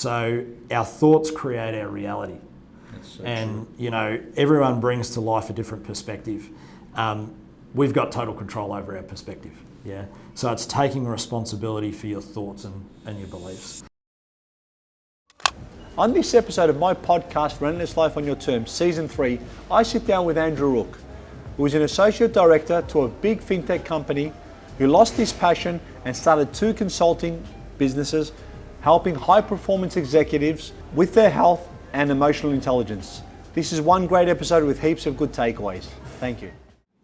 So our thoughts create our reality. So and everyone brings to life a different perspective. We've got total control over our perspective. Yeah. So it's taking responsibility for your thoughts and your beliefs. On this episode of my podcast, Relentless Life on Your Terms, Season 3, I sit down with Andrew Rooke, who is an associate director to a big fintech company who lost his passion and started 2 consulting businesses helping high-performance executives with their health and emotional intelligence. This is one great episode with heaps of good takeaways. Thank you.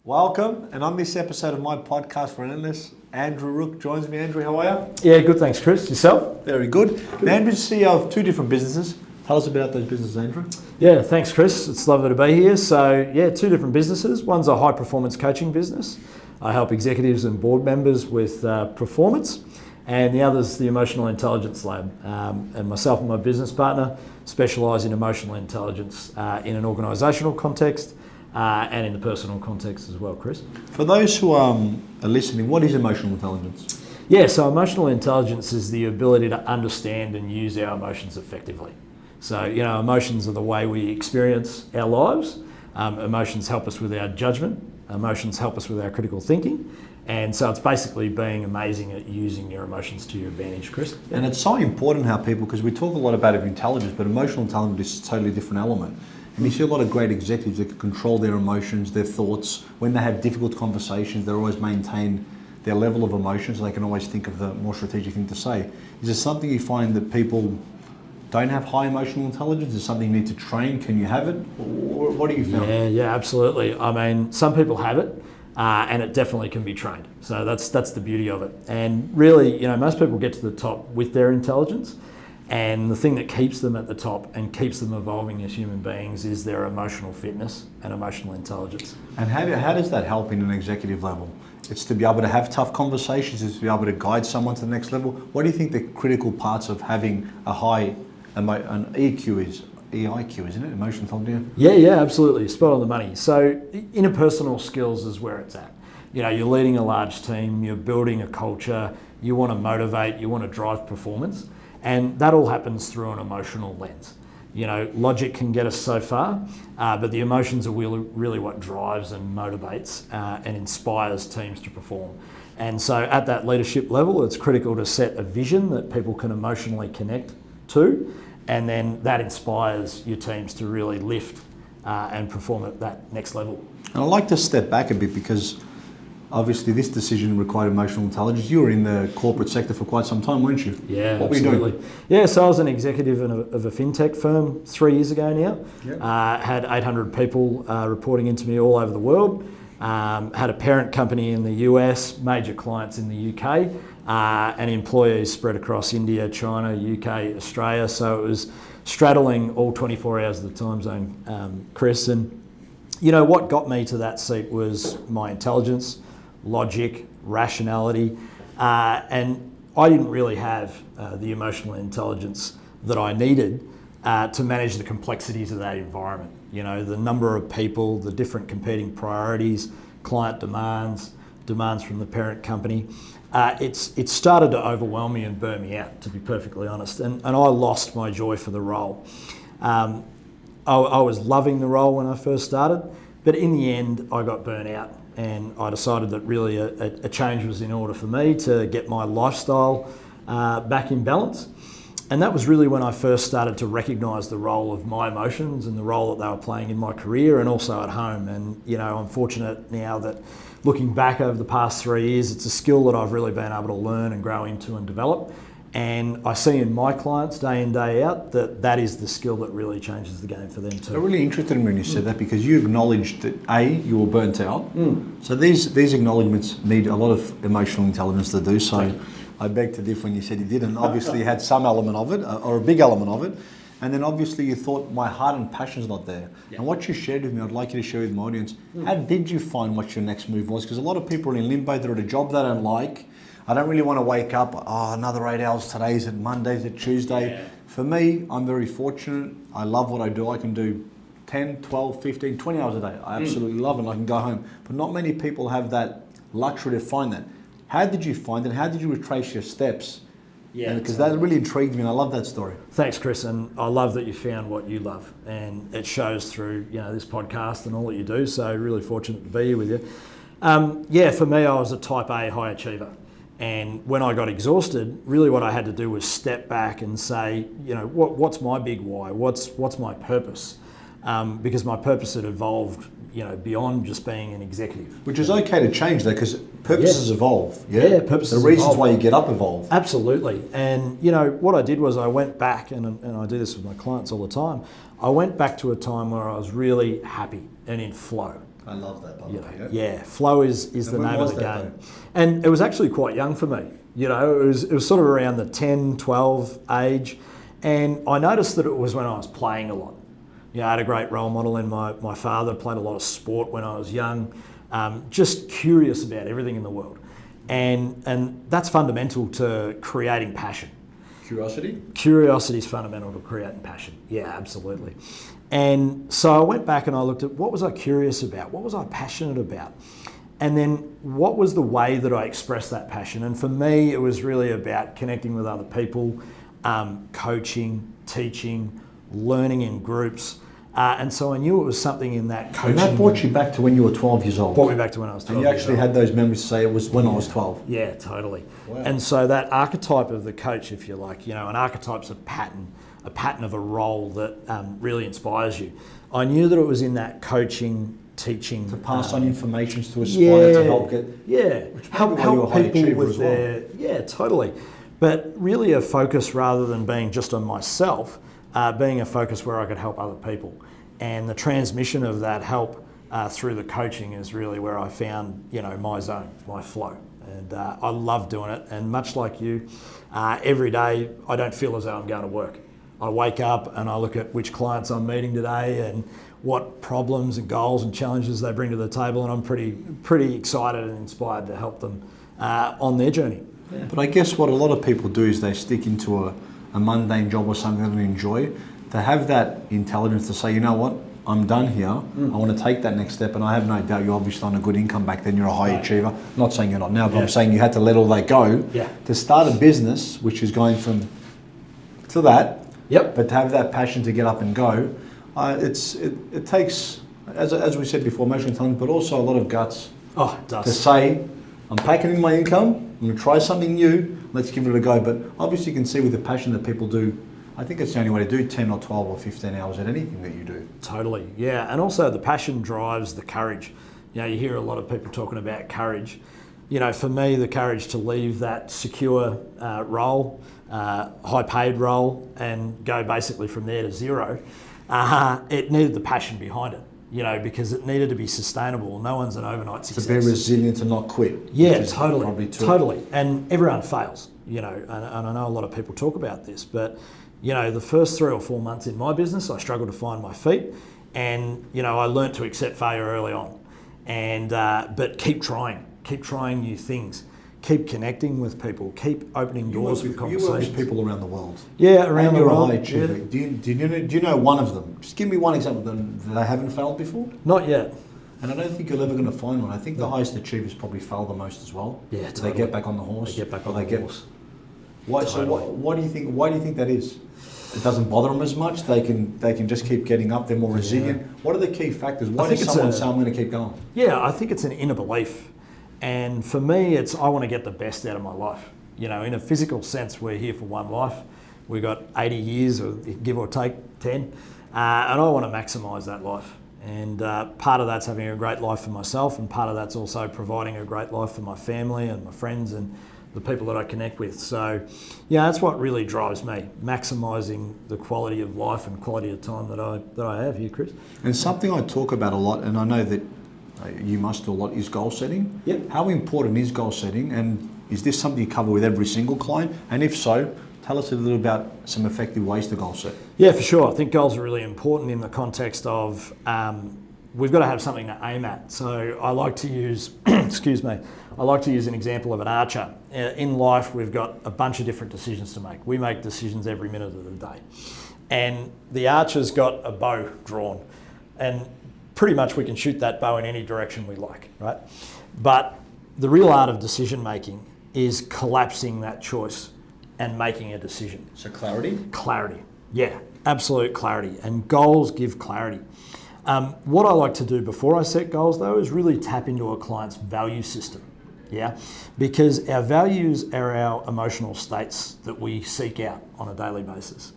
Welcome, and on this episode of my podcast, Relentless, Andrew Rooke joins me. Andrew, how are you? Yeah, good, thanks, Chris. Yourself? Very good. Andrew's CEO of 2 different businesses. Tell us about those businesses, Andrew. Yeah, thanks, Chris. It's lovely to be here. So, 2 different businesses. One's a high-performance coaching business. I help executives and board members with performance. And the other's the Emotional Intelligence Lab. And myself and my business partner specialise in emotional intelligence in an organisational context and in the personal context as well, Chris. For those who are listening, what is emotional intelligence? Yeah, so emotional intelligence is the ability to understand and use our emotions effectively. So, emotions are the way we experience our lives. Emotions help us with our judgment. Emotions help us with our critical thinking. And so it's basically being amazing at using your emotions to your advantage, Chris. And it's so important how people, because we talk a lot about intelligence, but emotional intelligence is a totally different element. And you see a lot of great executives that can control their emotions, their thoughts. When they have difficult conversations, they always maintain their level of emotion so they can always think of the more strategic thing to say. Is there something you find that people don't have high emotional intelligence? Is it something you need to train? Can you have it? Or what do you find? Yeah, absolutely. I mean, some people have it. And it definitely can be trained. So that's the beauty of it. And really, most people get to the top with their intelligence. And the thing that keeps them at the top and keeps them evolving as human beings is their emotional fitness and emotional intelligence. And how does that help in an executive level? It's to be able to have tough conversations, it's to be able to guide someone to the next level. What do you think the critical parts of having a high, an EQ is? EIQ, isn't it? Emotional intelligence? Yeah, absolutely. Spot on the money. So interpersonal skills is where it's at. You're leading a large team, you're building a culture, you want to motivate, you want to drive performance, and that all happens through an emotional lens. Logic can get us so far, but the emotions are really what drives and motivates and inspires teams to perform. And so at that leadership level, it's critical to set a vision that people can emotionally connect to. And then that inspires your teams to really lift and perform at that next level. And I'd like to step back a bit because obviously this decision required emotional intelligence. You were in the corporate sector for quite some time, weren't you? Yeah, what absolutely. Were you doing? Yeah, so I was an executive of a fintech firm 3 years ago now. Yep. Had 800 people reporting into me all over the world. Had a parent company in the US, major clients in the UK. And employees spread across India, China, UK, Australia. So it was straddling all 24 hours of the time zone, Chris. And what got me to that seat was my intelligence, logic, rationality. And I didn't really have the emotional intelligence that I needed to manage the complexities of that environment. The number of people, the different competing priorities, client demands from the parent company. It started to overwhelm me and burn me out, to be perfectly honest, and I lost my joy for the role. I was loving the role when I first started, but in the end I got burnt out, and I decided that really a change was in order for me to get my lifestyle back in balance. And that was really when I first started to recognise the role of my emotions and the role that they were playing in my career and also at home. And I'm fortunate now that looking back over the past 3 years, it's a skill that I've really been able to learn and grow into and develop. And I see in my clients day in, day out, that is the skill that really changes the game for them too. I'm really interested when you said that because you acknowledged that you were burnt out. So these acknowledgements need a lot of emotional intelligence to do so. I beg to differ when you said you didn't. Obviously you had some element of it, or a big element of it. And then obviously you thought my heart and passion's not there. Yeah. And what you shared with me, I'd like you to share with my audience. How did you find what your next move was? Because a lot of people are in limbo, they're at a job they don't like. I don't really want to wake up, another 8 hours today, is it Monday, is it Tuesday? Yeah. For me, I'm very fortunate. I love what I do. I can do 10, 12, 15, 20 hours a day. I absolutely love it and I can go home. But not many people have that luxury to find that. How did you find it? How did you retrace your steps Yeah, Because that really intrigued me, and I love that story. Thanks, Chris, and I love that you found what you love, and it shows through this podcast and all that you do. So really fortunate to be here with you. For me, I was a Type A high achiever, and when I got exhausted, really what I had to do was step back and say, what's my big why? What's my purpose? Because my purpose had evolved, beyond just being an executive. Which is okay to change that, because purposes evolve. Yeah, purposes The reasons evolve. why you get up evolve. Absolutely. And, what I did was I went back, and I do this with my clients all the time, I went back to a time where I was really happy and in flow. I love that, by the way. Yeah, flow is the name of the that, game. And it was actually quite young for me. It was sort of around the 10, 12 age. And I noticed that it was when I was playing a lot. I had a great role model in my father, played a lot of sport when I was young, just curious about everything in the world. And that's fundamental to creating passion. Curiosity? Curiosity is fundamental to creating passion. Yeah, absolutely. And so I went back and I looked at what was I curious about? What was I passionate about? And then what was the way that I expressed that passion? And for me, it was really about connecting with other people, coaching, teaching, learning in groups. And so I knew it was something in that coaching. And that brought you back to when you were 12 years old. Brought me back to when I was 12 And you actually had those memories to say it was when I was 12. Yeah, totally. Wow. And so that archetype of the coach, if you like, an archetype's a pattern of a role that really inspires you. I knew that it was in that coaching, teaching. To pass on information, to aspire, to help get... Help people with their... Yeah, totally. But really a focus rather than being just on myself, being a focus where I could help other people. And the transmission of that help through the coaching is really where I found, my zone, my flow. And I love doing it. And much like you, every day I don't feel as though I'm going to work. I wake up and I look at which clients I'm meeting today and what problems and goals and challenges they bring to the table, and I'm pretty excited and inspired to help them on their journey. Yeah. But I guess what a lot of people do is they stick into a mundane job or something they don't enjoy. To have that intelligence to say, you know what, I'm done here, I want to take that next step, and I have no doubt you're obviously on a good income back then, you're a high achiever. Not saying you're not now, but I'm saying you had to let all that go to start a business which is going from to that. Yep. But to have that passion to get up and go, it takes, as we said before, emotional intelligence, but also a lot of guts. Oh, it does. To say, I'm packing in my income, I'm going to try something new, let's give it a go. But obviously you can see with the passion that people do, I think it's the only way to do 10 or 12 or 15 hours at anything that you do. Totally, yeah. And also the passion drives the courage. You hear a lot of people talking about courage. For me, the courage to leave that secure role, high paid role, and go basically from there to zero, it needed the passion behind it, because it needed to be sustainable. No one's an overnight success. To be resilient and not quit. Yeah, totally. And everyone fails, and I know a lot of people talk about this, but, the first 3 or 4 months in my business, I struggled to find my feet, and, I learnt to accept failure early on, and but keep trying new things. Keep connecting with people. Keep opening doors with conversations. You work with people around the world. Yeah, around the world. And you're a high achiever. Yeah. Do you know one of them? Just give me one example that they haven't failed before. Not yet. And I don't think you're ever going to find one. I think the highest achievers probably fail the most as well. Yeah, totally. They get back on the horse. They get back on the horse. Why? Totally. So why do you think? Why do you think that is? It doesn't bother them as much. They can just keep getting up. They're more resilient. What are the key factors? Why does someone say I'm going to keep going? Yeah, I think it's an inner belief. And for me, it's I want to get the best out of my life. In a physical sense, we're here for one life. We've got 80 years, or give or take 10, and I want to maximise that life. And part of that's having a great life for myself, and part of that's also providing a great life for my family and my friends and the people that I connect with. So, that's what really drives me, maximising the quality of life and quality of time that I have here, Chris. And something I talk about a lot, and I know that you must do a lot, is goal setting. Yep. How important is goal setting, and is this something you cover with every single client? And if so, tell us a little about some effective ways to goal set. Yeah, for sure. I think goals are really important in the context of we've got to have something to aim at. So I like to use, I like to use an example of an archer. In life, we've got a bunch of different decisions to make. We make decisions every minute of the day. And the archer's got a bow drawn, and pretty much we can shoot that bow in any direction we like, right? But the real art of decision making is collapsing that choice and making a decision. So clarity? Clarity, yeah, absolute clarity. And goals give clarity. What I like to do before I set goals, though, is really tap into a client's value system. Yeah, because our values are our emotional states that we seek out on a daily basis.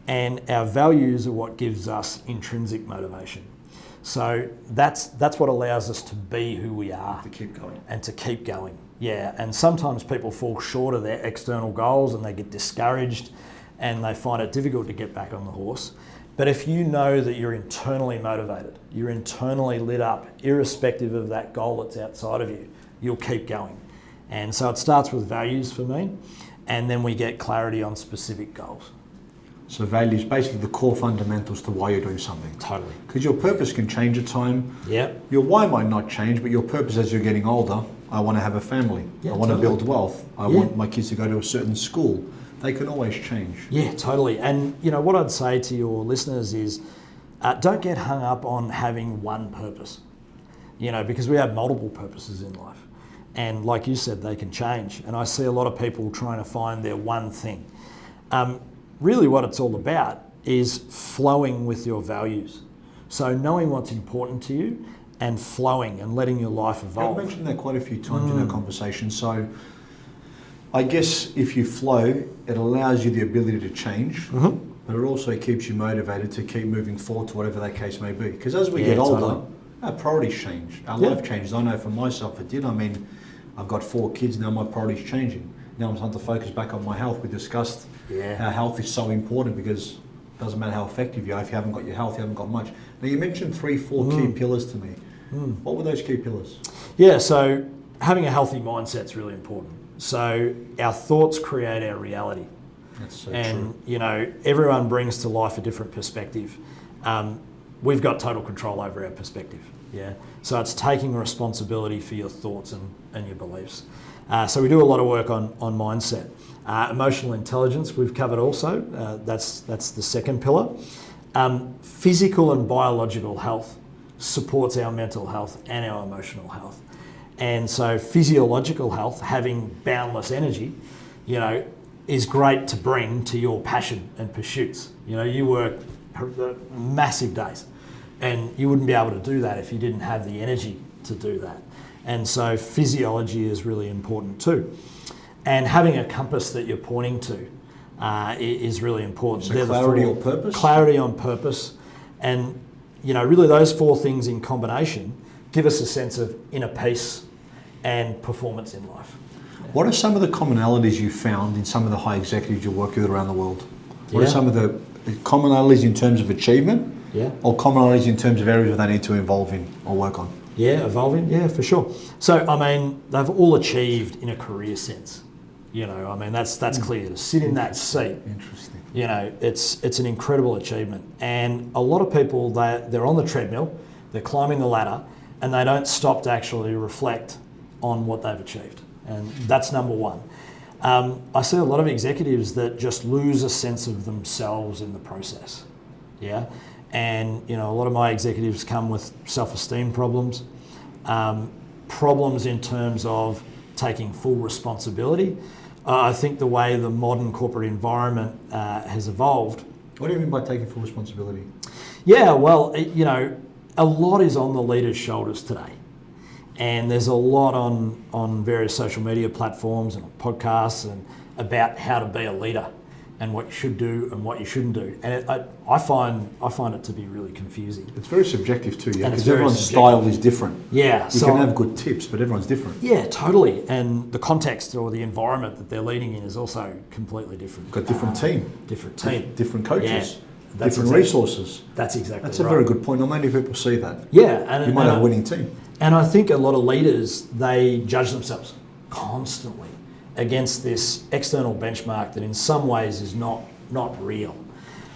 And our values are what gives us intrinsic motivation. So that's what allows us to be who we are. To keep going. And to keep going, yeah. And sometimes people fall short of their external goals and they get discouraged and they find it difficult to get back on the horse. But if you know that you're internally motivated, you're internally lit up, irrespective of that goal that's outside of you, you'll keep going. And so it starts with values for me, and then we get clarity on specific goals. So values, basically the core fundamentals to why you're doing something. Totally. Because your purpose can change at time. Yep. Your why might not change, but your purpose as you're getting older, I want to have a family. Yeah, I want totally. to build wealth. I want my kids to go to a certain school. They can always change. Yeah, totally. And you know what I'd say to your listeners is, don't get hung up on having one purpose. You know, because we have multiple purposes in life. And like you said, they can change. And I see a lot of people trying to find their one thing. Really what it's all about is flowing with your values. So knowing what's important to you and flowing and letting your life evolve. I've mentioned that quite a few times in our conversation. So I guess if you flow, it allows you the ability to change, but it also keeps you motivated to keep moving forward to whatever that case may be. Because as we get older, totally. Our priorities change. Our life changes. I know for myself it did. I mean, I've got 4 kids now, my priorities changing. Now I'm starting to focus back on my health. We discussed how health is so important because it doesn't matter how effective you are. If you haven't got your health, you haven't got much. Now you mentioned 3-4 key pillars to me. What were those key pillars? Yeah, so having a healthy mindset is really important. So our thoughts create our reality. That's so and, true. you know, everyone brings to life a different perspective. We've got total control over our perspective. Yeah. So it's taking responsibility for your thoughts and your beliefs. So we do a lot of work on mindset. Emotional intelligence we've covered also. That's the second pillar. Physical and biological health supports our mental health and our emotional health. And so physiological health, having boundless energy, you know, is great to bring to your passion and pursuits. You know, you work massive days and you wouldn't be able to do that if you didn't have the energy to do that. And so physiology is really important too. And having a compass that you're pointing to is really important. So clarity or purpose? Clarity on purpose. And, you know, really those 4 things in combination give us a sense of inner peace and performance in life. What are some of the commonalities you found in some of the high executives you work with around the world? What are some of the commonalities in terms of achievement or commonalities in terms of areas that they need to evolve in or work on? Yeah, evolving, yeah, for sure. So, I mean, they've all achieved in a career sense. You know, I mean, that's clear. To sit in that seat, interesting. You know, it's an incredible achievement. And a lot of people, they're on the treadmill, they're climbing the ladder, and they don't stop to actually reflect on what they've achieved. And that's number one. I see a lot of executives that just lose a sense of themselves in the process. Yeah. And, you know, a lot of my executives come with self-esteem problems, problems in terms of taking full responsibility. I think the way the modern corporate environment has evolved. What do you mean by taking full responsibility? Yeah, well, you know, a lot is on the leader's shoulders today. And there's a lot on various social media platforms and on podcasts and about how to be a leader and what you should do and what you shouldn't do. And I find it to be really confusing. It's very subjective too, yeah, because everyone's style is different. Yeah. You can have good tips, but everyone's different. Yeah, totally. And the context or the environment that they're leading in is also completely different. Got different team. Different team. Different coaches. Yeah. Different resources. That's exactly right. That's a very good point. Not many people see that. Yeah. And you might have a winning team. And I think a lot of leaders, they judge themselves constantly against this external benchmark that in some ways is not real.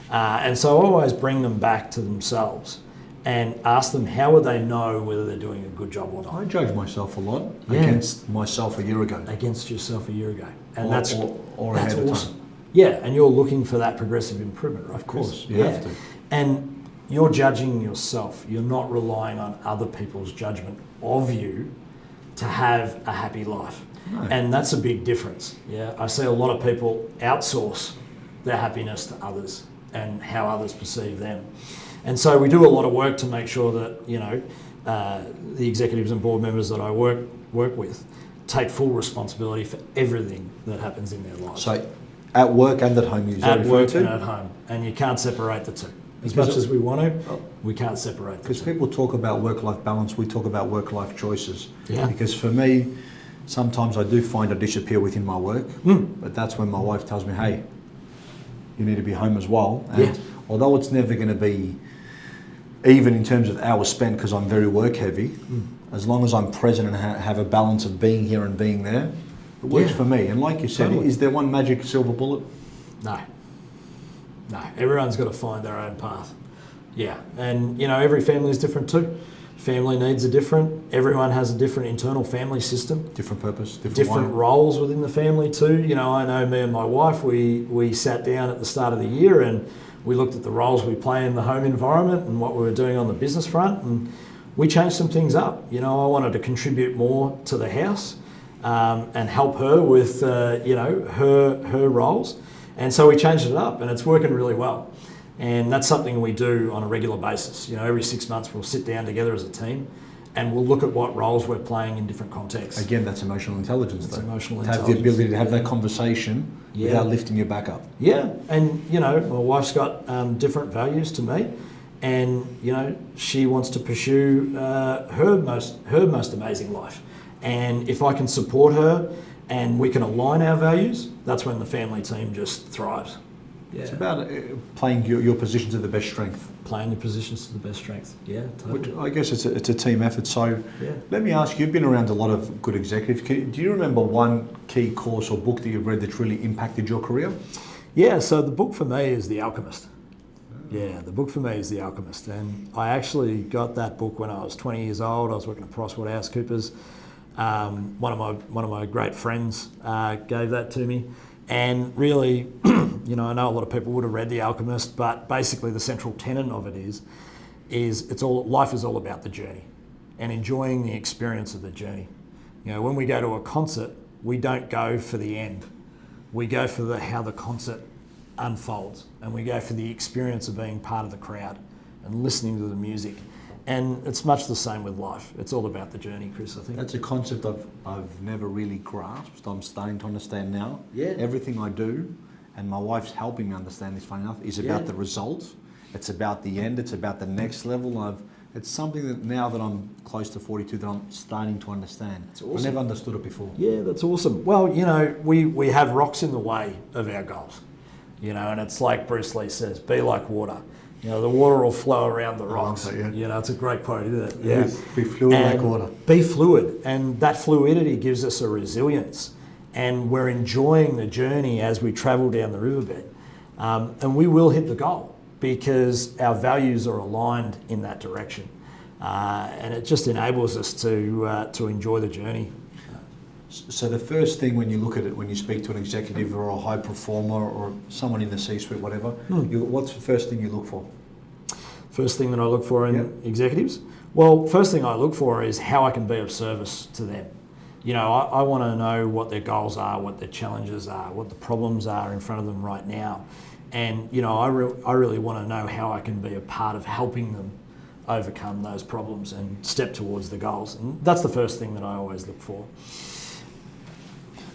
And so I always bring them back to themselves and ask them how would they know whether they're doing a good job or not. I judge myself a lot against myself a year ago. Against yourself a year ago. And that's awesome. Time. Yeah, and you're looking for that progressive improvement, right? Of course, you have to. And you're judging yourself. You're not relying on other people's judgment of you to have a happy life. No. And that's a big difference. Yeah, I see a lot of people outsource their happiness to others and how others perceive them. And so we do a lot of work to make sure that, the executives and board members that I work with take full responsibility for everything that happens in their lives. So at work and at home, you at work and at home, and you can't separate the two. As much as we want to, we can't separate the two. Because people talk about work-life balance, we talk about work-life choices. Yeah. Because for me, sometimes I do find I disappear within my work, but that's when my wife tells me, hey, you need to be home as well. And although it's never going to be even in terms of hours spent, because I'm very work heavy, as long as I'm present and have a balance of being here and being there, it works for me. And like you said, Totally. Is there one magic silver bullet? No. Everyone's got to find their own path. Yeah, and every family is different too. Family needs are different. Everyone has a different internal family system. Different purpose, different roles within the family too. I know me and my wife, we sat down at the start of the year and we looked at the roles we play in the home environment and what we were doing on the business front, and we changed some things up. I wanted to contribute more to the house and help her with her roles, and so we changed it up, and it's working really well. And that's something we do on a regular basis. Every 6 months we'll sit down together as a team and we'll look at what roles we're playing in different contexts. Again, that's emotional intelligence. It's though. emotional to have intelligence. the ability to have that conversation without lifting your back up. Yeah, and my wife's got different values to me, and she wants to pursue her most amazing life. And if I can support her and we can align our values, that's when the family team just thrives. Yeah. It's about playing your position to the best strength. Playing your positions to the best strength. Yeah, totally. Which I guess it's a team effort. So let me ask you, you've been around a lot of good executives. Do you remember one key course or book that you've read that's really impacted your career? Yeah, so the book for me is The Alchemist. Yeah, the book for me is The Alchemist. And I actually got that book when I was 20 years old. I was working at PricewaterhouseCoopers. One of my great friends gave that to me. And really, I know a lot of people would have read The Alchemist, but basically the central tenet of it is life is all about the journey and enjoying the experience of the journey. When we go to a concert, we don't go for the end. We go for how the concert unfolds, and we go for the experience of being part of the crowd and listening to the music. And it's much the same with life. It's all about the journey, Chris, I think. That's a concept I've never really grasped. I'm starting to understand now. Yeah. Everything I do, and my wife's helping me understand this, funny enough, is about the result. It's about the end. It's about the next level. It's something that now that I'm close to 42 that I'm starting to understand. It's awesome. I never understood it before. Yeah, that's awesome. Well, we have rocks in the way of our goals, and it's like Bruce Lee says, be like water. The water will flow around the rocks. That, yeah. It's a great quote, isn't it? Yeah. Be fluid like water. Be fluid. And that fluidity gives us a resilience. And we're enjoying the journey as we travel down the riverbed. And we will hit the goal because our values are aligned in that direction. And it just enables us to enjoy the journey. So the first thing when you look at it, when you speak to an executive or a high performer or someone in the C-suite, whatever, what's the first thing you look for? First thing that I look for in executives? Well, first thing I look for is how I can be of service to them. I want to know what their goals are, what their challenges are, what the problems are in front of them right now. And, I really want to know how I can be a part of helping them overcome those problems and step towards the goals. And that's the first thing that I always look for.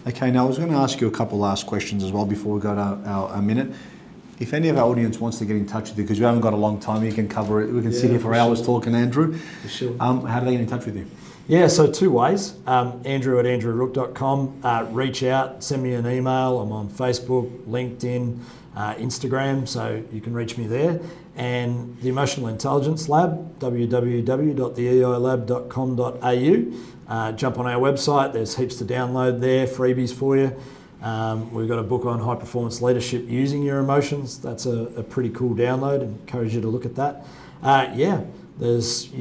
Okay, now I was going to ask you a couple last questions as well before we go to our minute. If any of our audience wants to get in touch with you, because we haven't got a long time, you can cover it. We can sit here for hours talking, Andrew. For sure. How do they get in touch with you? Yeah, so two ways. Andrew at andrewrooke.com. Reach out, send me an email. I'm on Facebook, LinkedIn, Instagram, so you can reach me there. And the Emotional Intelligence Lab, www.theeilab.com.au. Jump on our website, there's heaps to download there, freebies for you. We've got a book on high performance leadership using your emotions. That's a pretty cool download. Encourage you to look at that. You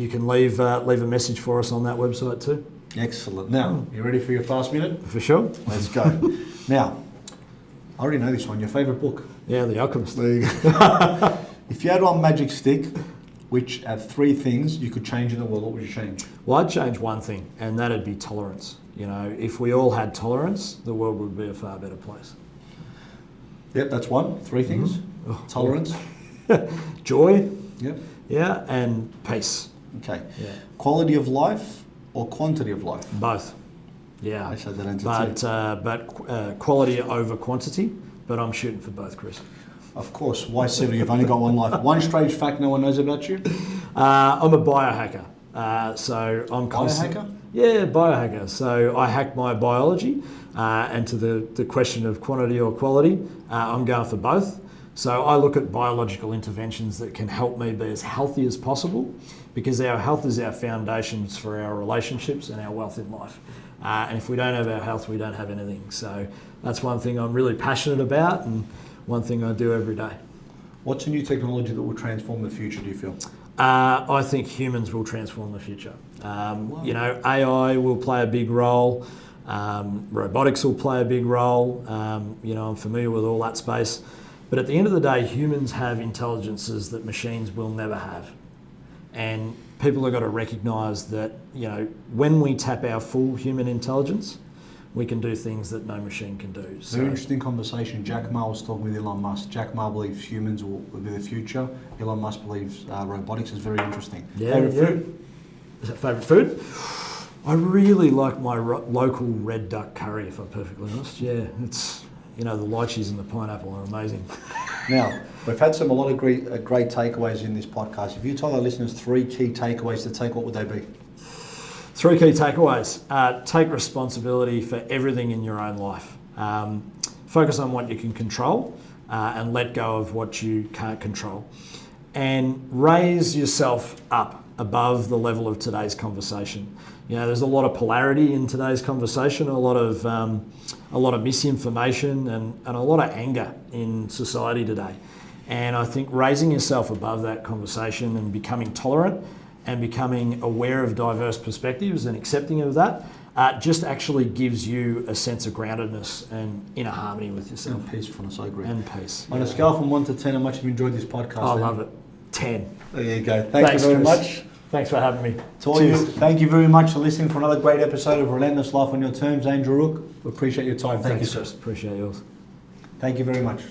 can leave a message for us on that website too. Excellent. Now, you ready for your fast minute? For sure. Let's go. Now, I already know this one. Your favourite book? Yeah, The Alchemist. There you go. If you had one magic stick, which are 3 things you could change in the world, what would you change? Well, I'd change one thing, and that'd be tolerance. You know, if we all had tolerance, the world would be a far better place. Yep, that's one. 3 things. Tolerance. Joy. Yep. Yeah, and peace. Okay. Yeah. Quality of life or quantity of life? Both. Yeah. I said that answer but quality over quantity, but I'm shooting for both, Chris. Of course. Why settle? You've only got one life. One strange fact no one knows about you? I'm a biohacker. So I'm Biohacker? Yeah, biohacker. So I hack my biology. And to the question of quantity or quality, I'm going for both. So I look at biological interventions that can help me be as healthy as possible, because our health is our foundations for our relationships and our wealth in life. And if we don't have our health, we don't have anything. So that's one thing I'm really passionate about, and one thing I do every day. What's a new technology that will transform the future, do you feel? I think humans will transform the future. You know, AI will play a big role. Robotics will play a big role. You know, I'm familiar with all that space. But at the end of the day, humans have intelligences that machines will never have. And people have got to recognise that, you know, when we tap our full human intelligence, we can do things that no machine can do. So, very interesting conversation. Jack Ma was talking with Elon Musk. Jack Ma believes humans will be the future. Elon Musk believes robotics is very interesting. Yeah, Favourite food? Is that favourite food? I really like my local red duck curry, if I'm perfectly honest. Yeah, it's, you know, the lychees and the pineapple are amazing. Now, we've had a lot of great takeaways in this podcast. If you tell our listeners 3 key takeaways to take, what would they be? 3 key takeaways. Take responsibility for everything in your own life. Focus on what you can control and let go of what you can't control. And raise yourself up above the level of today's conversation. You know, there's a lot of polarity in today's conversation, a lot of misinformation and a lot of anger in society today. And I think raising yourself above that conversation and becoming tolerant and becoming aware of diverse perspectives and accepting of that just actually gives you a sense of groundedness and inner harmony with yourself. And peacefulness, I agree. And peace. On a scale from 1 to 10, how much have you enjoyed this podcast? I love it. 10. There you go. Thanks you very Chris. much. Thanks for having me. To all you, thank you very much for listening for another great episode of Relentless Life on Your Terms. Andrew Rooke, we appreciate your time. Thank you, sir. Appreciate yours. Thank you very much.